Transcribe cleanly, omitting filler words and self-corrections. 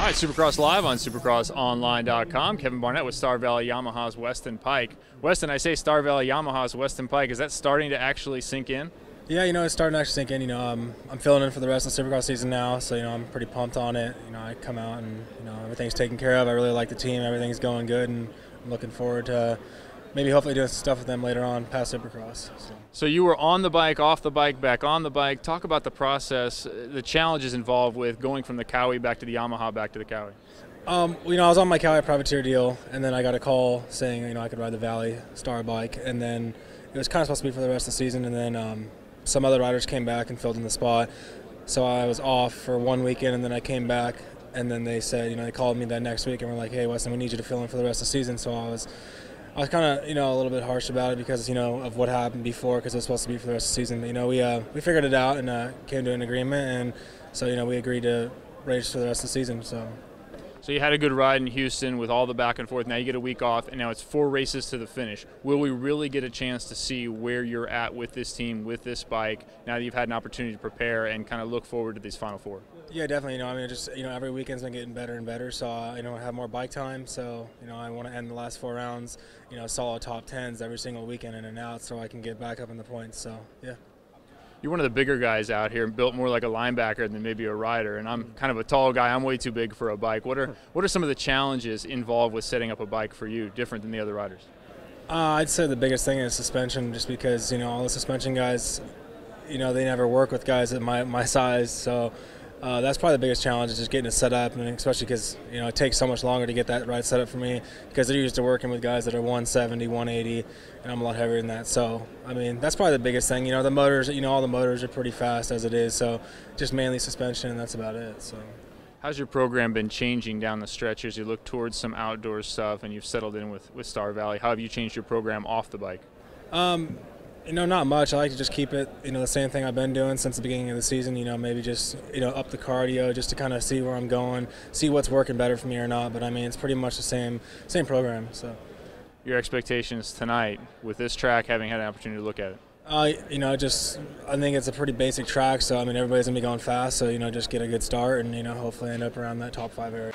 All right, Supercross Live on supercrossonline.com. Kevin Barnett with Star Valley Yamaha's Weston Peick. Weston, I say Star Valley Yamaha's Weston Peick. Is that starting to actually sink in? Yeah, it's starting to actually sink in. I'm filling in for the rest of the Supercross season now, so I'm pretty pumped on it. I come out and everything's taken care of. I really like the team. Everything's going good, and I'm looking forward to maybe hopefully doing some stuff with them later on past Supercross. So you were on the bike, off the bike, back on the bike. Talk about the process, the challenges involved with going from the Cowie back to the Yamaha back to the Cowie. I was on my Cowie privateer deal, and then I got a call saying I could ride the Valley Star bike, and then it was kind of supposed to be for the rest of the season, and then some other riders came back and filled in the spot. So I was off for one weekend, and then I came back, and then they said, they called me that next week and were like, "Hey, Weston, we need you to fill in for the rest of the season." So I was kind of, a little bit harsh about it because, of what happened before, because it was supposed to be for the rest of the season. We figured it out and came to an agreement, and so, we agreed to race for the rest of the season. So you had a good ride in Houston with all the back and forth. Now you get a week off, and now it's 4 races to the finish. Will we really get a chance to see where you're at with this team, with this bike, now that you've had an opportunity to prepare and kind of look forward to these Final Four? Yeah, definitely. Every weekend's been getting better and better, so I have more bike time. So I want to end the last 4 rounds, solid top 10s every single weekend in and out, so I can get back up in the points. So yeah. You're one of the bigger guys out here, built more like a linebacker than maybe a rider, and I'm kind of a tall guy. I'm way too big for a bike. What are some of the challenges involved with setting up a bike for you, different than the other riders? I'd say the biggest thing is suspension, just because all the suspension guys, they never work with guys at my size, so that's probably the biggest challenge, is just getting it set up, and especially because it takes so much longer to get that ride set up for me, because they're used to working with guys that are 170, 180, and I'm a lot heavier than that. So that's probably the biggest thing. The motors, all the motors are pretty fast as it is, so just mainly suspension, and that's about it. So how's your program been changing down the stretch as you look towards some outdoor stuff and you've settled in with Star Valley? How have you changed your program off the bike? Not much. I like to just keep it, the same thing I've been doing since the beginning of the season. Maybe just, up the cardio just to kind of see where I'm going, see what's working better for me or not. But it's pretty much the same program. So, your expectations tonight with this track, having had an opportunity to look at it? I think it's a pretty basic track. So everybody's gonna be going fast. So just get a good start and hopefully end up around that top 5 area.